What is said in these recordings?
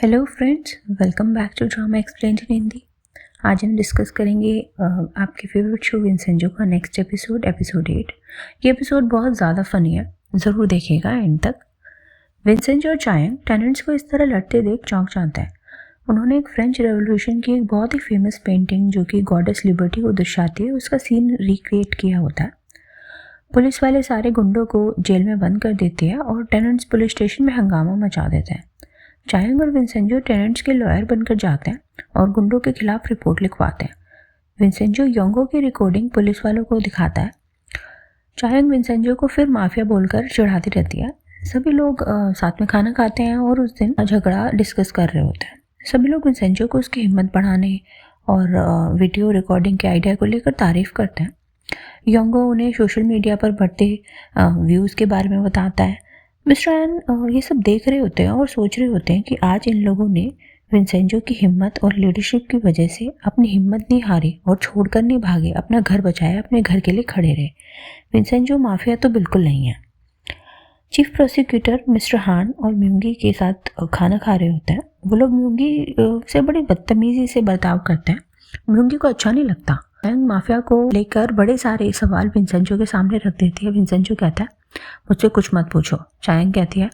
Hello friends, welcome back to drama explained in Hindi. आज हम discuss करेंगे आपके फेवरेट शो विंसेंजो का नेक्स्ट एपिसोड 8। ये एपिसोड बहुत ज़्यादा फनी है, ज़रूर देखिएगा एंड तक। विंसेंजो और चायांग टेनेंट्स को इस तरह लड़ते देख चौंक जाते हैं। उन्होंने एक फ्रेंच रेवोल्यूशन की एक बहुत ही फेमस पेंटिंग जो कि गॉडेस लिबर्टी को दर्शाती है, उसका सीन रिक्रिएट किया होता है। पुलिस वाले सारे गुंडों को जेल में बंद कर देते हैं और टेनेंट्स पुलिस स्टेशन में हंगामा मचा देते हैं। चायांग और विंसेंजो टेनेंट्स के लॉयर बनकर जाते हैं और गुंडों के खिलाफ रिपोर्ट लिखवाते हैं। विंसेंजो योंगो की रिकॉर्डिंग पुलिस वालों को दिखाता है। चायांग विंसेंजो को फिर माफिया बोलकर चिढ़ाती रहती है। सभी लोग साथ में खाना खाते हैं और उस दिन झगड़ा डिस्कस कर रहे होते हैं। सभी लोग विंसेंजो को उसकी हिम्मत बढ़ाने और वीडियो रिकॉर्डिंग के आइडिया को लेकर तारीफ करते हैं। योंगो उन्हें सोशल मीडिया पर बढ़ते व्यूज़ के बारे में बताता है। मिस्टर एन ये सब देख रहे होते हैं और सोच रहे होते हैं कि आज इन लोगों ने विंसेंजो की हिम्मत और लीडरशिप की वजह से अपनी हिम्मत नहीं हारी और छोड़कर नहीं भागे, अपना घर बचाया, अपने घर के लिए खड़े रहे। विंसेंजो माफिया तो बिल्कुल नहीं है। चीफ प्रोसिक्यूटर मिस्टर हान और म्यूंगी के साथ खाना खा रहे होते हैं। वो लोग म्यूंगी से बड़ी बदतमीजी से बर्ताव करते हैं। म्यूंगी को अच्छा नहीं लगता। माफिया को लेकर बड़े सारे सवाल विंसेंजो के सामने रख देती है। विंसेंजो कहता है, मुझसे कुछ मत पूछो। चायांग कहती है,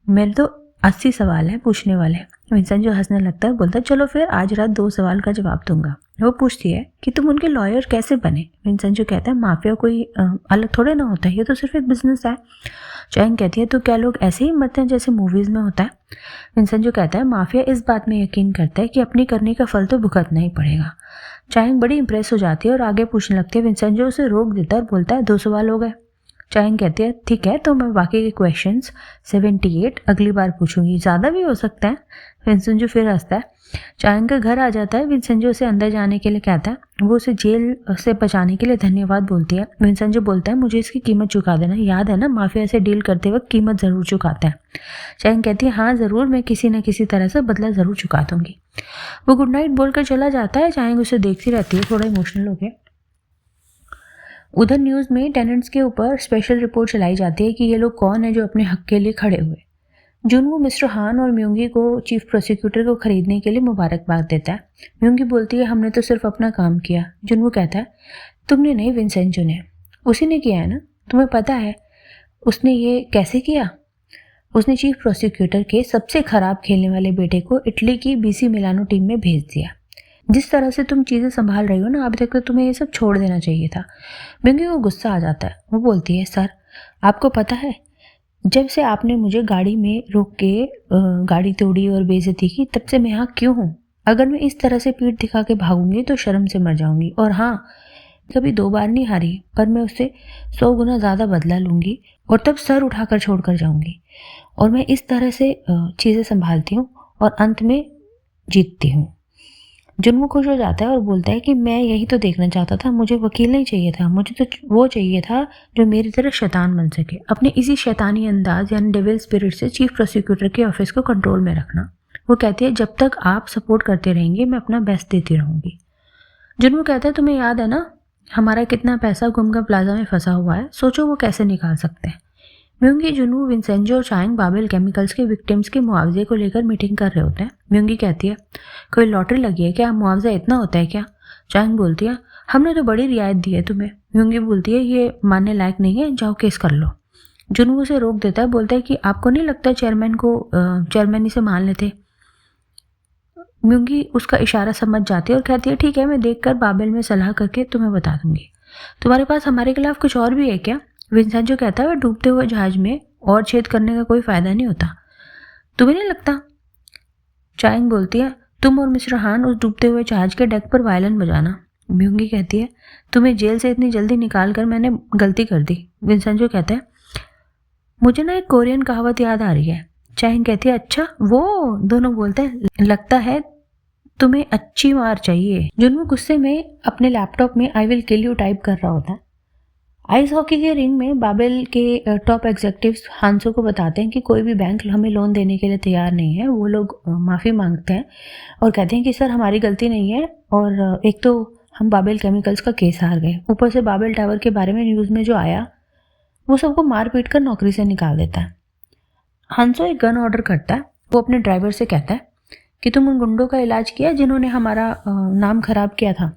मेरे तो 80 सवाल हैं पूछने वाले। विंसेंजो हंसने लगता है, बोलता है, चलो फिर आज रात 2 सवाल का जवाब दूंगा। वो पूछती है कि तुम उनके लॉयर कैसे बने। विंसेंजो कहता है, माफिया कोई अलग थोड़े ना होता है, ये तो सिर्फ एक बिजनेस है। चायांग कहती है, तो क्या लोग ऐसे ही मरते हैं जैसे मूवीज में होता है। विंसेंजो कहता है, माफिया इस बात में यकीन करता है कि अपनी करने का फल तो भुगतना ही पड़ेगा। चायांग बड़ी इंप्रेस हो जाती है और आगे पूछने लगती है। विंसेंजो उसे रोक देता है और बोलता है, 2 सवाल हो गए। चायांग कहती है, ठीक है, तो मैं बाकी के क्वेश्चंस 78 अगली बार पूछूंगी, ज़्यादा भी हो सकता है। विंसेंजो फिर हंसता है। चायांग का घर आ जाता है। विंसेंजो उसे अंदर जाने के लिए कहता है। वो उसे जेल से बचाने के लिए धन्यवाद बोलती है। विंसेंजो बोलता है, मुझे इसकी कीमत चुका देना, याद है ना, माफिया से डील करते वक्त कीमत ज़रूर चुकाता है। चायांग कहती है, हाँ ज़रूर, मैं किसी न किसी तरह से बदला ज़रूर चुका दूंगी। वो गुड नाइट बोलकर चला जाता है। चायांग उसे देखती रहती है, थोड़ा इमोशनल हो गया। उधर न्यूज़ में टेनेंट्स के ऊपर स्पेशल रिपोर्ट चलाई जाती है कि ये लोग कौन है जो अपने हक के लिए खड़े हुए। जुनवू मिस्टर हान और म्यूंगी को चीफ प्रोसिक्यूटर को खरीदने के लिए मुबारकबाद देता है। म्यूंगी बोलती है, हमने तो सिर्फ अपना काम किया। जुनवू कहता है, तुमने नहीं, विंसेंजो ने, उसी ने किया है ना, तुम्हें पता है उसने ये कैसे किया। उसने चीफ प्रोसिक्यूटर के सबसे खराब खेलने वाले बेटे को इटली की बीसी मिलानो टीम में भेज दिया। जिस तरह से तुम चीज़ें संभाल रही हो ना, अभी तक तो तुम्हें ये सब छोड़ देना चाहिए था। म्यूंगी को गुस्सा आ जाता है। वो बोलती है, सर आपको पता है, जब से आपने मुझे गाड़ी में रोक के गाड़ी तोड़ी और बेइज्जती की, तब से मैं यहाँ क्यों हूँ। अगर मैं इस तरह से पीठ दिखा के भागूंगी तो शर्म से मर जाऊंगी। और हाँ, कभी 2 बार नहीं हारी, पर मैं उससे 100 गुना ज़्यादा बदला लूँगी और तब सर उठाकर छोड़ कर जाऊँगी। और मैं इस तरह से चीज़ें संभालती हूँ और अंत में जीतती हूँ। जुनवू खुश हो जाता है और बोलता है कि मैं यही तो देखना चाहता था, मुझे वकील नहीं चाहिए था, मुझे तो वो चाहिए था जो मेरी तरह शैतान बन सके। अपने इसी शैतानी अंदाज यानी डेविल स्पिरिट से चीफ प्रोसिक्यूटर के ऑफिस को कंट्रोल में रखना। वो कहती है, जब तक आप सपोर्ट करते रहेंगे मैं अपना बेस्ट देती रहूँगी। जुनवू कहता है, तुम्हें याद है ना हमारा कितना पैसा गुमगा प्लाजा में फंसा हुआ है, सोचो वो कैसे निकाल सकते हैं। म्यूंगी, जुनवू, विंसेंजो और चायांग बाबेल केमिकल्स के विक्टिम्स के मुआवजे को लेकर मीटिंग कर रहे होते हैं। म्यूंगी कहती है, कोई लॉटरी लगी है क्या, मुआवजा इतना होता है क्या। चायांग बोलती है, हमने तो बड़ी रियायत दी है तुम्हें। म्यूंगी बोलती है, ये मानने लायक नहीं है, जाओ केस कर लो। जुनवू उसे रोक देता है, बोलता है कि आपको नहीं लगता चेयरमैन को चेयरमैन से मान लेते। म्यूंगी उसका इशारा समझ जाती है और कहती है, ठीक है, मैं देखकर बाबेल में सलाह करके तुम्हें बता दूंगी। तुम्हारे पास हमारे खिलाफ कुछ और भी है क्या। विंसेंजो कहता है, डूबते हुए जहाज में और छेद करने का कोई फायदा नहीं होता, तुम्हें नहीं लगता। चायांग बोलती है, तुम और मिस्टर हान उस डूबते हुए जहाज के डेक पर वायलिन बजाना। म्यूंगी कहती है, तुम्हें जेल से इतनी जल्दी निकाल कर मैंने गलती कर दी। विंसेंजो कहता है, मुझे ना एक कोरियन कहावत याद आ रही है। चायांग कहती है, अच्छा वो। दोनों बोलते हैं, लगता है तुम्हें अच्छी मार चाहिए। जुनवू गुस्से में अपने लैपटॉप में I will kill you type कर रहा होता है। आइस हॉकी के रिंग में बाबेल के टॉप एग्जीक्यूटिव्स हांसो को बताते हैं कि कोई भी बैंक हमें लोन देने के लिए तैयार नहीं है। वो लोग माफ़ी मांगते हैं और कहते हैं कि सर हमारी गलती नहीं है, और एक तो हम बाबेल केमिकल्स का केस हार गए, ऊपर से बाबेल टावर के बारे में न्यूज़ में जो आया वो सबको मार पीट कर नौकरी से निकाल देता है। हांसो एक गन ऑर्डर करता है। वो अपने ड्राइवर से कहता है, कि तुम उन गुंडों का इलाज किया जिन्होंने हमारा नाम खराब किया था।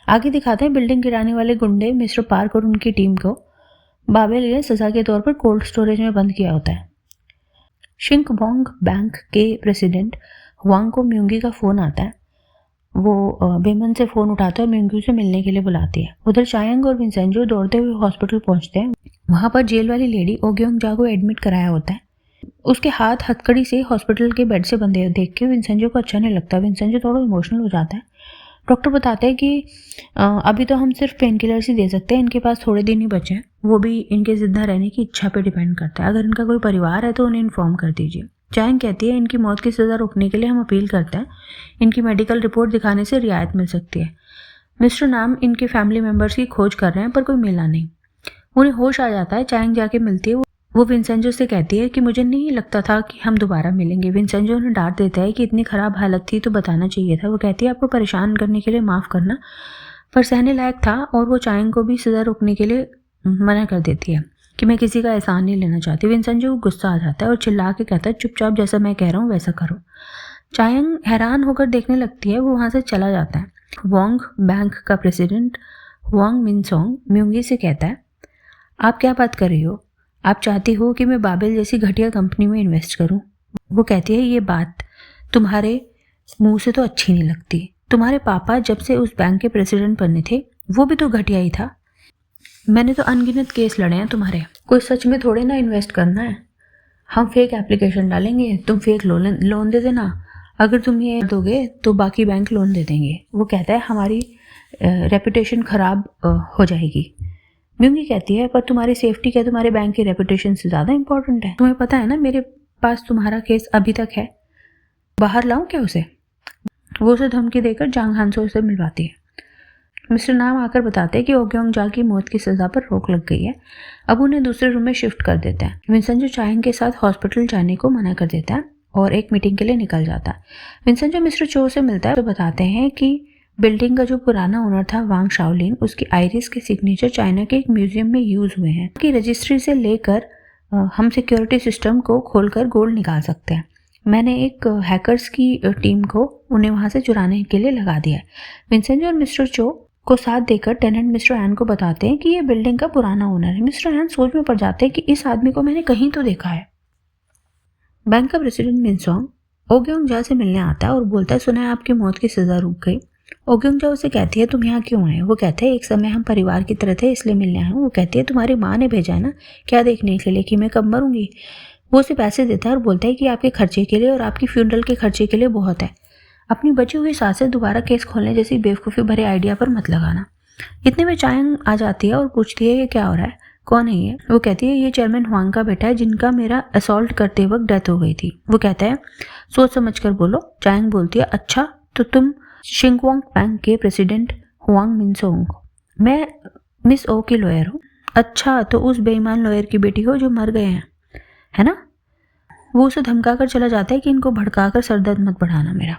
आगे दिखाते हैं बिल्डिंग गिराने वाले गुंडे मिस्टर पार्क और उनकी टीम को बाबेल ने सजा के तौर पर कोल्ड स्टोरेज में बंद किया होता है। शिंक वोंग बैंक के प्रेसिडेंट हुआंग को म्यूंगी का फ़ोन आता है। वो बेमन से फ़ोन उठाता है और म्यूंगी से मिलने के लिए बुलाती है। उधर चायांग और विंसेंजो दौड़ते हुए हॉस्पिटल पहुंचते हैं। वहाँ पर जेल वाली लेडी ओग्योंग जा को एडमिट कराया होता है। उसके हाथ हथकड़ी से हॉस्पिटल के बेड से बंधे देख के विंसेंजो को अच्छा नहीं लगता। विंसेंजो थोड़ा इमोशनल हो जाता है। डॉक्टर बताते हैं कि अभी तो हम सिर्फ पेन किलर्स ही दे सकते हैं, इनके पास थोड़े दिन ही बचे हैं, वो भी इनके जिंदा रहने की इच्छा पे डिपेंड करता है। अगर इनका कोई परिवार है तो उन्हें इन्फॉर्म कर दीजिए। चायांग कहती है इनकी मौत की सज़ा रोकने के लिए हम अपील करते हैं, इनकी मेडिकल रिपोर्ट दिखाने से रियायत मिल सकती है। मिस्टर नाम इनके फैमिली मेम्बर्स की खोज कर रहे हैं पर कोई मिला नहीं। उन्हें होश आ जाता है। चायांग जाके मिलती है। वो विंसेंजो से कहती है कि मुझे नहीं लगता था कि हम दोबारा मिलेंगे। विंसेंजो उन्हें डांट देता है कि इतनी ख़राब हालत थी तो बताना चाहिए था। वो कहती है आपको परेशान करने के लिए माफ़ करना, पर सहने लायक था। और वो चायांग को भी सज़ा रोकने के लिए मना कर देती है कि मैं किसी का एहसान नहीं लेना चाहती। विंसेंजो को गुस्सा आ जाता है और चिल्ला के कहता है चुपचाप जैसा मैं कह रहा हूँ वैसा करो। चायांग हैरान होकर देखने लगती है। वो वहाँ से चला जाता है। वोंग बैंक का प्रेसिडेंट हुआंग मिनसोंग म्यूंगी से कहता है आप क्या बात कर रही हो? आप चाहती हो कि मैं बाबेल जैसी घटिया कंपनी में इन्वेस्ट करूं? वो कहती है ये बात तुम्हारे मुंह से तो अच्छी नहीं लगती। तुम्हारे पापा जब से उस बैंक के प्रेसिडेंट बने थे वो भी तो घटिया ही था। मैंने तो अनगिनत केस लड़े हैं तुम्हारे। कोई सच में थोड़े ना इन्वेस्ट करना है। हम फेक एप्लीकेशन डालेंगे, तुम फेक लोन दे देना। अगर तुम ये दोगे तो बाकी बैंक लोन दे देंगे। वो कहता है हमारी रेपुटेशन ख़राब हो जाएगी। म्यूंगी कहती है पर तुम्हारी सेफ्टी क्या तुम्हारे बैंक की रेपुटेशन से ज़्यादा इंपॉर्टेंट है? तुम्हें पता है ना मेरे पास तुम्हारा केस अभी तक है, बाहर लाऊं क्या उसे? वो उसे धमकी देकर जांग हांसो से मिलवाती है। मिस्टर नाम आकर बताते हैं कि ओग्योंग जा की मौत की सज़ा पर रोक लग गई है। अब उन्हें दूसरे रूम में शिफ्ट कर देता है। विंसेंजो चायांग के साथ हॉस्पिटल जाने को मना कर देता है और एक मीटिंग के लिए निकल जाता है। विंसेंजो मिस्टर चो से मिलता है तो बताते हैं कि बिल्डिंग का जो पुराना ओनर था वांग शाओलिन, उसकी आइरिस के सिग्नेचर चाइना के एक म्यूजियम में यूज़ हुए हैं। कि रजिस्ट्री से लेकर हम सिक्योरिटी सिस्टम को खोलकर गोल्ड निकाल सकते हैं। मैंने एक हैकर्स की टीम को उन्हें वहाँ से चुराने के लिए लगा दिया है। विंसेंजो और मिस्टर चो को साथ देकर टेनेंट मिस्टर एन को बताते हैं कि ये बिल्डिंग का पुराना ओनर है। मिस्टर एन सोच में पड़ जाते हैं कि इस आदमी को मैंने कहीं तो देखा है। बैंक का प्रेसिडेंट मिनसोंग ओग्योंग जा से मिलने आता है और बोलता है सुना है आपकी मौत की सज़ा रुक गई। ओग्योंग जा उसे कहती है तुम यहाँ क्यों आए? वो कहते हैं एक समय हम परिवार की तरह थे इसलिए मिलने आए हूँ। वो कहती है तुम्हारी माँ ने भेजा है ना, क्या देखने के लिए कि मैं कब मरूंगी? वो उसे पैसे देता है और बोलता है कि आपके खर्चे के लिए और आपकी फ्यूनरल के खर्चे के लिए बहुत है। अपनी बची हुई सांसें दोबारा केस खोलने जैसी बेवकूफ़ी भरे आइडिया पर मत लगाना। इतने में चायांग आ जाती है और पूछती है ये क्या हो रहा है, कौन है ये? वो कहती है ये चेयरमैन हुआंग का बेटा है जिनका मेरा असॉल्ट करते वक्त डेथ हो गई थी। वो कहता है सोच समझ कर बोलो। चायांग बोलती है अच्छा तो तुम शिंगवोंग बैंक के प्रेसिडेंट हुआंग मिनसोंग। मैं मिस ओ की लॉयर हूँ। अच्छा तो उस बेईमान लॉयर की बेटी हो जो मर गए हैं, है ना? वो उसे धमका कर चला जाता है कि इनको भड़का कर सर दर्द मत बढ़ाना मेरा।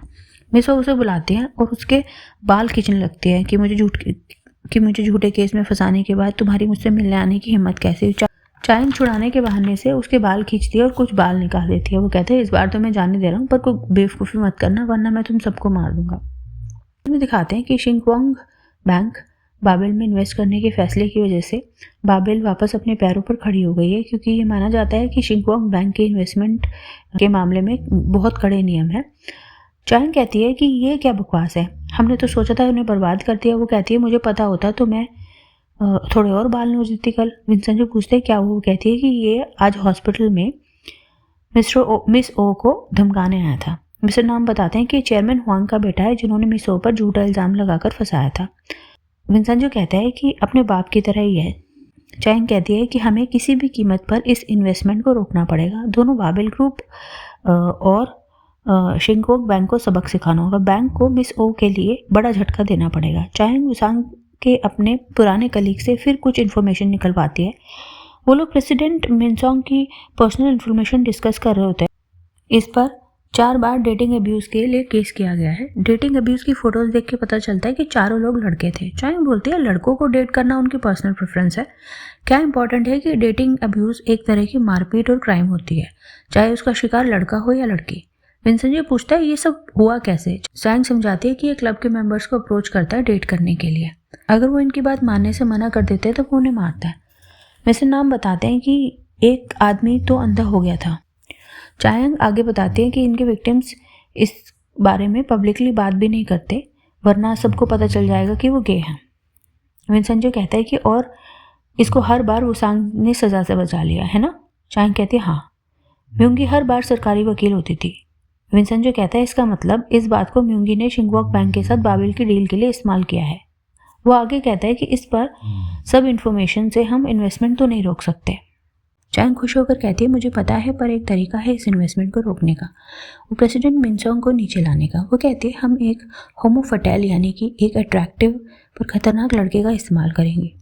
मिस ओ उसे बुलाती हैं और उसके बाल खींचने लगती है कि मुझे झूठे केस में फंसाने के बाद तुम्हारी मुझसे मिलने आने की हिम्मत कैसे हुई? चायांग छुड़ाने के बहाने से उसके बाल खींचती है और कुछ बाल निकाल देती है। वो कहते हैं इस बार तो मैं जाने दे रहा हूँ पर कोई बेवकूफ़ी मत करना वरना मैं तुम सबको मार दूंगा। में दिखाते हैं कि शिंगवोंग बैंक बाबेल में इन्वेस्ट करने के फैसले की वजह से बाबेल वापस अपने पैरों पर खड़ी हो गई है, क्योंकि ये माना जाता है कि शिंगवोंग बैंक के इन्वेस्टमेंट के मामले में बहुत कड़े नियम हैं। चायांग कहती है कि ये क्या बकवास है, हमने तो सोचा था उन्हें बर्बाद कर दिया। वो कहती है मुझे पता होता तो मैं थोड़े और बाल नोच देती कल। विंसेंजो पूछते हैं क्या? वो कहती है कि ये आज हॉस्पिटल में मिस ओ को धमकाने आया था। मिस्टर नाम बताते हैं कि चेयरमैन हुआंग का बेटा है जिन्होंने मिस ओ पर झूठा इल्ज़ाम लगाकर फंसाया था। विंसेंजो कहता है कि अपने बाप की तरह ही है। चायांग कहती है कि हमें किसी भी कीमत पर इस इन्वेस्टमेंट को रोकना पड़ेगा। दोनों बाबेल ग्रुप और शिंगवोंग बैंक को सबक सिखाना होगा। बैंक को मिस ओ के लिए बड़ा झटका देना पड़ेगा। चायांग विसांग के अपने पुराने कलीग से फिर कुछ इन्फॉर्मेशन निकलवाती है। वो लोग प्रेसिडेंट मिनसोंग की पर्सनल इन्फॉर्मेशन डिस्कस कर रहे होते हैं। इस पर 4 बार डेटिंग अब्यूज़ के लिए केस किया गया है। डेटिंग अब्यूज़ की फ़ोटोज़ देख के पता चलता है कि चारों लोग लड़के थे। चायांग बोलती है लड़कों को डेट करना उनकी पर्सनल प्रेफरेंस है। क्या इंपॉर्टेंट है कि डेटिंग अब्यूज़ एक तरह की मारपीट और क्राइम होती है, चाहे उसका शिकार लड़का हो या लड़की। विंसेंजो पूछता है ये सब हुआ कैसे। चायांग समझाती है कि ये क्लब के मेंबर्स को अप्रोच करता है डेट करने के लिए। अगर वो इनकी बात मानने से मना कर देते हैं तो वो उन्हें मारता है। मिस्टर नाम बताते हैं कि एक आदमी तो अंधा हो गया था। चायांग आगे बताते हैं कि इनके विक्टिम्स इस बारे में पब्लिकली बात भी नहीं करते, वरना सबको पता चल जाएगा कि वो गे हैं। विंसेंजो कहता है कि और इसको हर बार वुसांग ने सज़ा से बचा लिया है ना। चायांग कहती है हाँ, म्योंगी हर बार सरकारी वकील होती थी। विंसेंजो कहता है इसका मतलब इस बात को म्योंगी ने शिंगवॉक बैंक के साथ बाबिल की डील के लिए इस्तेमाल किया है। वो आगे कहता है कि इस पर सब इन्फॉर्मेशन से हम इन्वेस्टमेंट तो नहीं रोक सकते। चायांग खुश होकर कहती है मुझे पता है, पर एक तरीका है इस इन्वेस्टमेंट को रोकने का, वो प्रेसिडेंट मिनसोंग को नीचे लाने का। वो कहती है हम एक होमो फटेल यानी कि एक अट्रैक्टिव पर खतरनाक लड़के का इस्तेमाल करेंगे।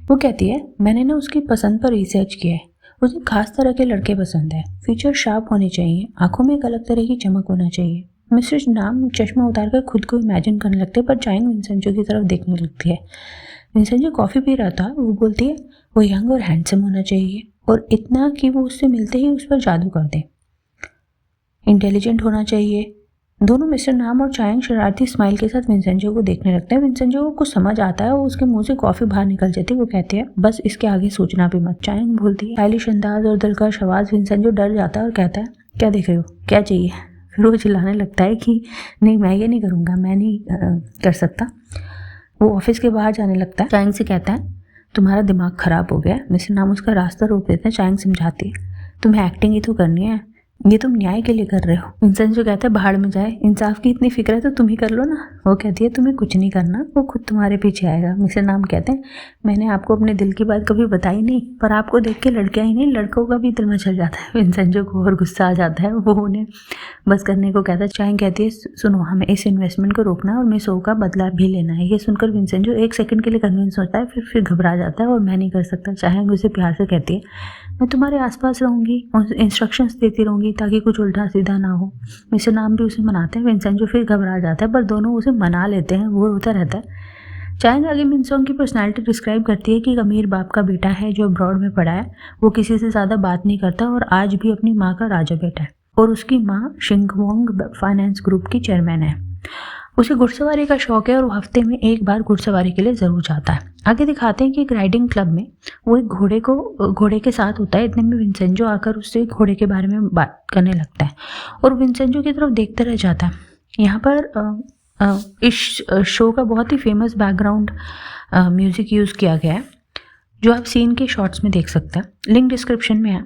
वो कहती है मैंने ना उसकी पसंद पर रिसर्च किया है, उसे खास तरह के लड़के पसंद है, फीचर शार्प होने चाहिए, आंखों में एक अलग तरह की चमक होना चाहिए। मिस्टर नाम चश्मा उतार कर खुद को इमेजिन करने लगते हैं, पर चायांग विंसेंजो की तरफ देखने लगती है। विंसेंजो कॉफ़ी पी रहा था। वो बोलती है वो यंग और हैंडसम होना चाहिए, और इतना कि वो उससे मिलते ही उस पर जादू कर दे। इंटेलिजेंट होना चाहिए। दोनों मिस्टर नाम और चायांग शरारती स्माइल के साथ विंसेंजो को देखने लगते हैं। विंसेंजो को कुछ समझ आता है और उसके मुंह से कॉफ़ी बाहर निकल जाती है। वो कहती है बस इसके आगे सोचना भी मत। चायांग बोलती है स्टाइलिश अंदाज और दिलकश आवाज़। विंसेंजो डर जाता है और कहता है क्या देख रहे हो, क्या चाहिए। फिर वो चिल्लाने लगता है कि नहीं मैं ये नहीं करूँगा, मैं नहीं कर सकता। वो ऑफिस के बाहर जाने लगता है। चायांग से कहता है तुम्हारा दिमाग ख़राब हो गया। मिस्टर नाम उसका रास्ता रोक देता है। चायांग समझाती है तुम्हें एक्टिंग ही तो करनी है, ये तुम न्याय के लिए कर रहे हो। विंसेंजो कहता है बाहर में जाए, इंसाफ की इतनी फिक्र है तो तुम ही कर लो ना। वो कहती है तुम्हें कुछ नहीं करना, वो खुद तुम्हारे पीछे आएगा। मिस्टर नाम कहते हैं मैंने आपको अपने दिल की बात कभी बताई नहीं, पर आपको देख के लड़कियाँ ही नहीं लड़कों का भी दिल में चल जाता है। विंसेंजो को और गुस्सा आ जाता है। वो उन्हें बस करने को कहता है। चायांग कहती है सुनो हमें इस इन्वेस्टमेंट को रोकना है और मिसो का बदला भी लेना है। ये सुनकर विंसेंजो एक सेकंड के लिए कन्विंस होता है, फिर घबरा जाता है और मैं नहीं कर सकता। चायांग उसे प्यार से कहती है मैं तुम्हारे आसपास रहूँगी और इंस्ट्रक्शंस देती रहूँगी ताकि कुछ उल्टा सीधा ना हो। मिस्टर नाम भी उसे मनाते हैं। विंसेंजो फिर घबरा जाता है, पर दोनों उसे मना लेते हैं। वो रोता रहता है। चायांग आगे मिनसोंग की पर्सनालिटी डिस्क्राइब करती है कि एक अमीर बाप का बेटा है जो अब्रॉड में पढ़ा है। वो किसी से ज़्यादा बात नहीं करता और आज भी अपनी माँ का राजा बेटा है, और उसकी माँ शिंगवोंग फाइनेंस ग्रुप की चेयरमैन है। उसे घुड़सवारी का शौक है और वो हफ्ते में एक बार घुड़सवारी के लिए ज़रूर जाता है। आगे दिखाते हैं कि एक राइडिंग क्लब में वो एक घोड़े के साथ होता है। इतने में विंसेंजो आकर उससे घोड़े के बारे में बात करने लगता है और विंसेंजो की तरफ देखते रह जाता है। यहाँ पर इस शो का बहुत ही फेमस बैकग्राउंड म्यूज़िक यूज़ किया गया है, जो आप सीन के शॉर्ट्स में देख सकते हैं। लिंक डिस्क्रिप्शन में है।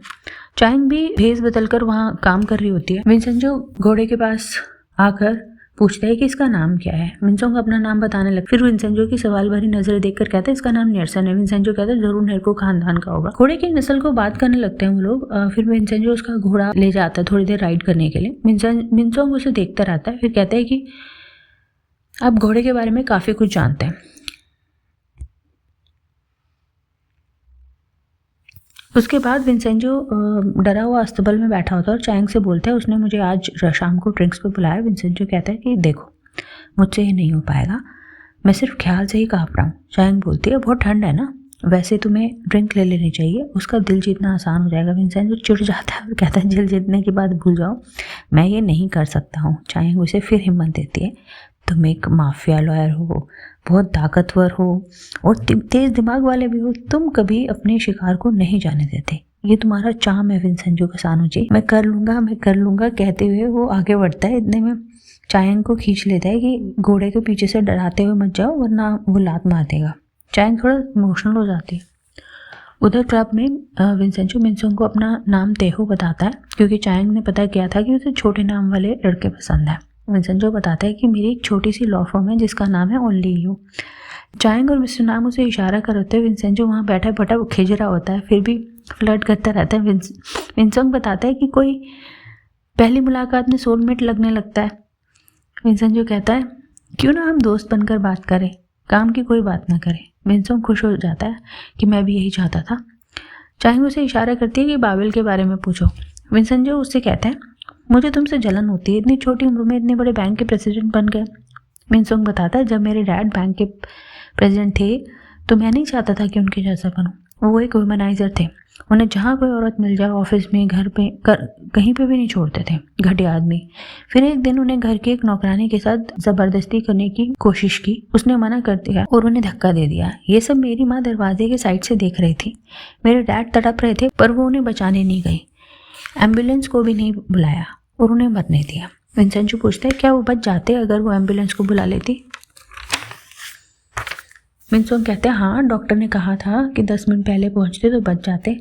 चायांग भी भेस बदलकर वहाँ काम कर रही होती है। विंसेंजो घोड़े के पास आकर पूछता है कि इसका नाम क्या है। मिनसोंग अपना नाम बताने लगता है। फिर विंसेंजो की सवाल भरी नजरें देखकर कहता है इसका नाम नेर्सन है। विंसेंजो कहता है जरूर नेर्को खानदान का होगा। घोड़े की नस्ल को बात करने लगते हैं वो लोग। फिर विंसेंजो उसका घोड़ा ले जाता है थोड़ी देर राइड करने के लिए। मिनसोंग उसे देखता रहता है, फिर कहता है कि आप घोड़े के बारे में काफ़ी कुछ जानते हैं। उसके बाद विंसेंजो डरा हुआ अस्तबल में बैठा होता है और चायांग से बोलता है उसने मुझे आज शाम को ड्रिंक्स पे बुलाया। विंसेंजो कहता है कि देखो मुझसे ये नहीं हो पाएगा, मैं सिर्फ ख्याल से ही काँप रहा हूँ। चायांग बोलती है बहुत ठंड है ना, वैसे तुम्हें ड्रिंक ले लेनी चाहिए, उसका दिल जीतना आसान हो जाएगा। विंसेंजो चिढ़ जाता है और कहता है दिल जीतने की बात भूल जाओ, मैं ये नहीं कर सकता हूँ। चायांग उसे फिर हिम्मत देती है तुम एक माफिया लॉयर हो, बहुत ताकतवर हो और तेज दिमाग वाले भी हो, तुम कभी अपने शिकार को नहीं जाने देते, ये तुम्हारा चार्म है विंसेंजो कसानो जी, मैं कर लूँगा कहते हुए वो आगे बढ़ता है। इतने में चायांग को खींच लेता है कि घोड़े के पीछे से डराते हुए मत जाओ वरना वो लात मार देगा। चायांग थोड़ा इमोशनल हो जाती है। उधर क्लब में विंसेंजो मिनसोंग को अपना नाम तेहो बताता है क्योंकि चायांग ने पता किया था कि उसे छोटे नाम वाले लड़के पसंद है। विंसेंजो बताता है कि मेरी एक छोटी सी लॉ फर्म है जिसका नाम है ओनली यू। चायांग और मिस्टर नाम उसे इशारा कर होते हैं। विंसेंजो वहाँ बैठा बैठा वो खिज रहा होता है, फिर भी फ्लर्ट करता रहता है। विंसेंजो बताता है कि कोई पहली मुलाकात में सोलमेट लगने लगता है। विंसेंजो कहता है क्यों ना हम दोस्त बनकर बात करें, काम की कोई बात ना करें। विंसेंजो खुश हो जाता है कि मैं भी यही चाहता था। चायांग उसे इशारा करती है कि बाबिल के बारे में पूछो। विंसेंजो उससे कहता है मुझे तुमसे जलन होती है, इतनी छोटी उम्र में इतने बड़े बैंक के प्रेसिडेंट बन गए। मिनसोंग बताता है जब मेरे डैड बैंक के प्रेसिडेंट थे तो मैं नहीं चाहता था कि उनके जैसा बनूं। वो एक वुमनाइजर थे। उन्हें जहाँ कोई औरत मिल जाए, ऑफिस में, घर पे, कहीं पे भी नहीं छोड़ते थे, घटिया आदमी। फिर एक दिन उन्हें घर की एक नौकरानी के साथ जबरदस्ती करने की कोशिश की। उसने मना कर दिया और उन्हें धक्का दे दिया। ये सब मेरी माँ दरवाजे के साइड से देख रही थी। मेरे डैड तड़प रहे थे पर वो उन्हें बचाने नहीं गई, एम्बुलेंस को भी नहीं बुलाया और उन्हें मरने दिया। विंसेंजो पूछता है क्या वो बच जाते अगर वो एम्बुलेंस को बुला लेती? मिनसोंग कहते हैं हाँ, डॉक्टर ने कहा था कि 10 मिनट पहले पहुंचते तो बच जाते।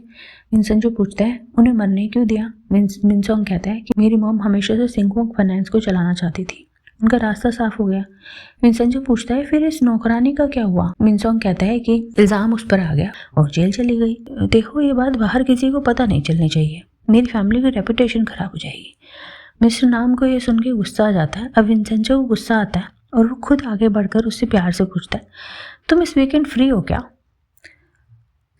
विंसेंजो पूछता है उन्हें मरने क्यों दिया? मिनसोंग कहता है कि मेरी मॉम हमेशा से सिंगवोंग फाइनेंस को चलाना चाहती थी, उनका रास्ता साफ हो गया। विंसेंजो पूछता है फिर इस नौकरानी का क्या हुआ? मिनसोंग कहता है कि इल्ज़ाम उस पर आ गया और जेल चली गई। देखो ये बात बाहर किसी को पता नहीं चलनी चाहिए, मेरी फैमिली की रेपुटेशन खराब हो जाएगी। मिस्टर नाम को ये सुन के गुस्सा आ जाता है। अब विंसेंजो को गुस्सा आता है और वो खुद आगे बढ़कर उससे प्यार से पूछता है तुम इस वीकेंड फ्री हो क्या?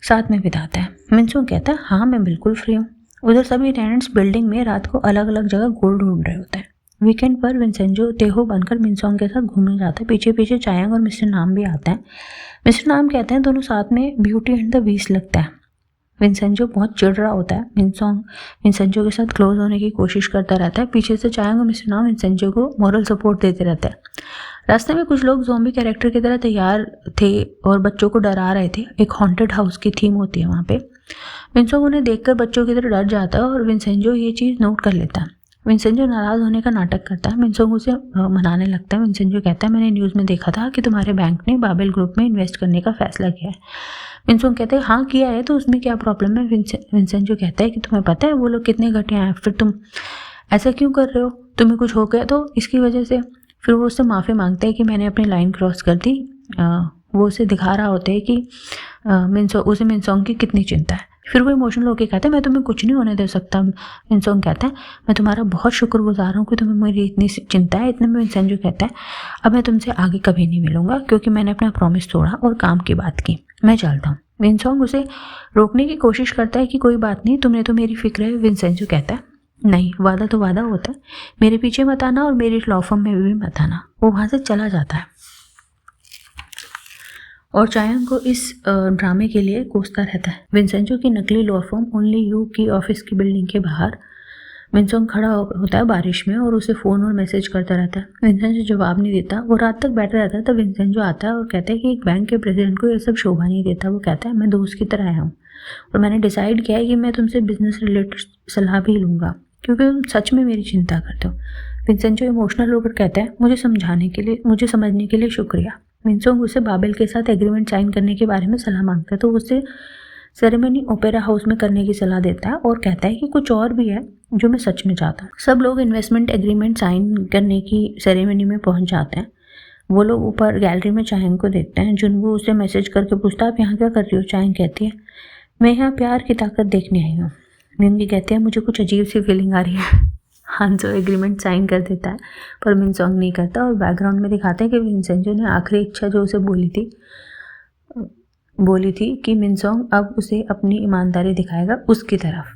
साथ में बिताता है। मिनसोंग कहता है हाँ मैं बिल्कुल फ्री हूँ। उधर सभी टेनेंट्स बिल्डिंग में रात को अलग अलग जगह गोल्ड ढूंढ रहे होते हैं। वीकेंड पर विंसेंजो तेहो बनकर मिनसोंग के साथ घूमने जाता है। पीछे पीछे चायांग और मिस्टर नाम भी आता है। मिस्टर नाम कहते हैं दोनों साथ में ब्यूटी एंड द बीस्ट लगता है। विंसेंजो बहुत चिढ़ रहा होता है। विंसेंजो के साथ क्लोज होने की कोशिश करता रहता है। पीछे से चायांग और मिस्टर नाम विंसेंजो को मॉरल सपोर्ट देते रहते हैं। रास्ते में कुछ लोग ज़ॉम्बी कैरेक्टर की तरह तैयार थे और बच्चों को डरा रहे थे। एक हॉन्टेड हाउस की थीम होती है वहाँ पे। विंसेंजो उन्हें देखकर बच्चों की तरह डर जाता है और विंसेंजो ये चीज़ नोट कर लेता है। विंसेंजो नाराज़ होने का नाटक करता है। विंसेंजो उसे मनाने लगता है। विंसेंजो कहता है मैंने न्यूज़ में देखा था कि तुम्हारे बैंक ने बाबेल ग्रुप में इन्वेस्ट करने का फैसला किया है। विंसेंजो कहते हैं हाँ किया है, तो उसमें क्या प्रॉब्लम है? विंसेंजो कहता है कि तुम्हें पता है वो लोग कितने घटिया हैं, फिर तुम ऐसा क्यों कर रहे हो? तुम्हें कुछ हो गया तो इसकी वजह से? फिर वो उससे माफ़ी मांगता है कि मैंने अपनी लाइन क्रॉस कर दी। वो उसे दिखा रहा होता है कि उसे मिनसोंग की कितनी चिंता है। फिर वो इमोशनल होकर कहता है मैं तुम्हें कुछ नहीं होने दे सकता। मिनसोंग कहता है मैं तुम्हारा बहुत शुक्रगुजार हूँ कि तुम्हें मेरी इतनी चिंता है। इतने में विंसेंजो कहता है अब मैं तुमसे आगे कभी नहीं मिलूंगा क्योंकि मैंने अपना प्रॉमिस तोड़ा और काम की बात की, मैं चलता हूँ। विंसेंजो उसे रोकने की कोशिश करता है कि कोई बात नहीं, तुमने तो मेरी फिक्र है। विंसेंजो कहता है नहीं, वादा तो वादा होता है, मेरे पीछे मत आना और मेरी लॉ फर्म में भी मत आना। वो वहाँ से चला जाता है और चायांग को इस ड्रामे के लिए कोसता रहता है। विंसेंजो की नकली लॉ फर्म ओनली यू की ऑफिस की बिल्डिंग के बाहर विंसेंजो खड़ा होता है बारिश में और उसे फ़ोन और मैसेज करता रहता है। विंसेंजो जवाब नहीं देता। वो रात तक बैठा रहता है। तब विंसेंजो आता है और कहता है कि एक बैंक के प्रेसिडेंट को ये सब शोभा नहीं देता। वो कहता है मैं दोस्त की तरह आया हूँ और मैंने डिसाइड किया है कि मैं तुमसे बिजनेस रिलेटेड सलाह भी लूँगा क्योंकि तुम सच में मेरी चिंता करते हो। विंसेंजो इमोशनल होकर कहता है मुझे समझने के लिए शुक्रिया। विंसेंजो उसे बाबेल के साथ एग्रीमेंट साइन करने के बारे में सलाह मांगता है तो उसे सेरेमनी ओपेरा हाउस में करने की सलाह देता है और कहता है कि कुछ और भी है जो मैं सच में चाहता हूँ। सब लोग इन्वेस्टमेंट एग्रीमेंट साइन करने की सेरेमनी में पहुंच जाते हैं। वो लोग ऊपर गैलरी में चायांग को देखते हैं। जुनवू उसे मैसेज करके पूछता है आप यहाँ क्या कर रही हो? चायांग कहती है मैं यहाँ प्यार की ताकत देखने आई हूँ। मियोंगी कहते हैं मुझे कुछ अजीब सी फीलिंग आ रही है। हांजो एग्रीमेंट साइन कर देता है पर मिनसोंग नहीं करता और बैकग्राउंड में दिखाते हैं कि विंसेंजो ने आखिरी इच्छा जो उसे बोली थी कि मिनसोंग अब उसे अपनी ईमानदारी दिखाएगा उसकी तरफ।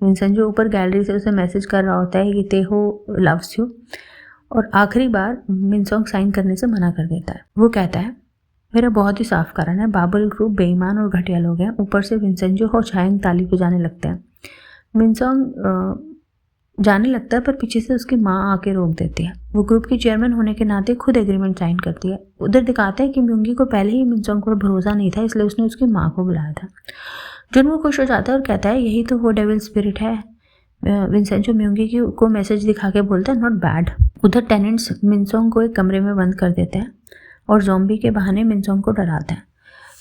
विंसेंजो ऊपर गैलरी से उसे मैसेज कर रहा होता है कि तेहो लव्स यू और आखिरी बार मिनसोंग साइन करने से मना कर देता है। वो कहता है मेरा बहुत ही साफ कारण है, बाबेल ग्रुप बेईमान और घटिया लोग हैं। ऊपर से विंसेंजो और चायांग ताली बजाने लगते हैं। मिनसोंग जाने लगता है पर पीछे से उसकी माँ आके रोक देती है। वो ग्रुप की चेयरमैन होने के नाते खुद एग्रीमेंट साइन करती है। उधर दिखाते हैं कि मियोंगी को पहले ही मिनसोंग पर भरोसा नहीं था इसलिए उसने उसकी माँ को बुलाया था। जुनवू खुश हो जाता है और कहता है यही तो वो डेविल स्पिरिट है। विंसेंजो मियोंगी को मैसेज दिखा के बोलता है नॉट बैड। उधर टेनेंट्स मिनसोंग को एक कमरे में बंद कर देते हैं और ज़ॉम्बी के बहाने मिनसोंग को डराते हैं।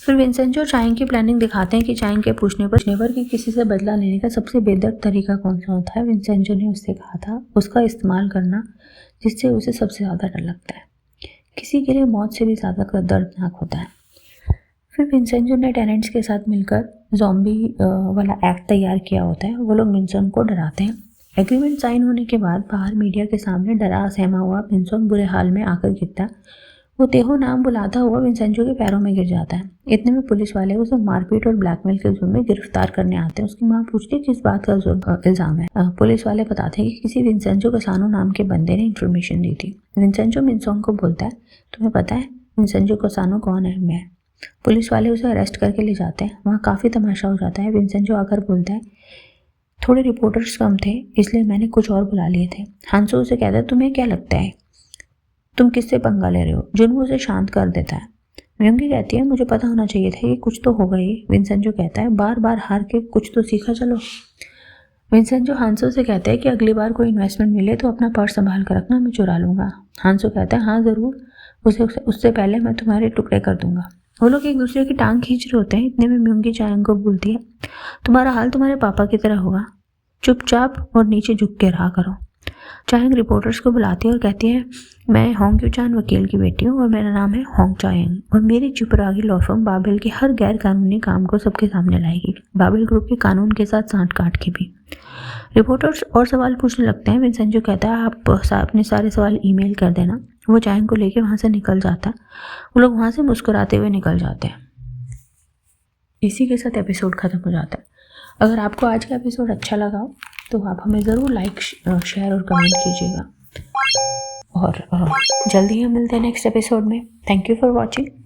फिर विंसेंजो चायांग की प्लानिंग दिखाते हैं कि चायांग के पूछने पर कि किसी से बदला लेने का सबसे बेदर्द तरीका कौन सा होता है। विंसेंजो ने उससे कहा था उसका इस्तेमाल करना जिससे उसे सबसे ज़्यादा डर लगता है, किसी के लिए मौत से भी ज़्यादा दर्दनाक होता है। फिर विंसेंजो ने टेनेंट्स के साथ मिलकर ज़ॉम्बी वाला एक्ट तैयार किया होता है। वो लोग मिनसोंग को डराते हैं। एग्रीमेंट साइन होने के बाद बाहर मीडिया के सामने डरा सहमा हुआ मिनसोंग बुरे हाल में आकर गिरता है। वो तेहो नाम बुलाता हुआ विंसेंजो के पैरों में गिर जाता है। इतने में पुलिस वाले उसे मारपीट और ब्लैकमेल के जुर्म में गिरफ्तार करने आते हैं। उसकी माँ पूछती है किस बात का इल्जाम है। पुलिस वाले बताते हैं कि किसी विंसेंजो कसानो नाम के बंदे ने इन्फॉर्मेशन दी थी। विंसेंजो मिनसोंग को बोलता है तुम्हें पता है विंसेंजो कसानो कौन है? मैं। पुलिस वाले उसे अरेस्ट करके ले जाते हैं। वहाँ काफ़ी तमाशा हो जाता है। विंसेंजो आकर बोलता है, थोड़े रिपोर्टर्स कम थे इसलिए मैंने कुछ और बुला लिए थे। हांसो उसे कहता है, तुम्हें क्या लगता है तुम किससे पंगा ले रहे हो? जुनवो उसे शांत कर देता है। म्योंगी कहती है, मुझे पता होना चाहिए था कि कुछ तो होगा ही। विंसेंजो कहता है, बार बार हार के कुछ तो सीखा चलो। विंसेंजो हांसो से कहता है कि अगली बार कोई इन्वेस्टमेंट मिले तो अपना पर्स संभाल कर रखना, मैं चुरा लूँगा। हांसो कहता है, हाँ ज़रूर, उससे पहले मैं तुम्हारे टुकड़े कर दूंगा। वो लोग एक दूसरे की टांग खींच रहे होते हैं। इतने में म्योंगी चायांग को बोलती है, तुम्हारा हाल तुम्हारे पापा की तरह होगा, चुपचाप और नीचे झुक के रहा करो। चायांग रिपोर्टर्स को बुलाती है और कहती है, मैं होंग क्यूचान वकील की बेटी हूँ और मेरा नाम है होंग चायांग और मेरी चुपरागी लॉ फर्म बाबेल के हर गैर कानूनी काम को सबके सामने लाएगी, बाबेल ग्रुप के कानून के साथ सांठ काट के भी। रिपोर्टर्स और सवाल पूछने लगते हैं। विंसेंजो कहता है, आप अपने सारे सवाल ईमेल कर देना। वो चायांग को लेके वहाँ से निकल जाता है। वो लोग वहाँ से मुस्कुराते हुए निकल जाते हैं। इसी के साथ एपिसोड ख़त्म हो जाता है। अगर आपको आज का एपिसोड अच्छा लगा हो तो आप हमें ज़रूर लाइक, शेयर और कमेंट कीजिएगा और जल्दी ही हम मिलते हैं नेक्स्ट एपिसोड में। Thank you for watching.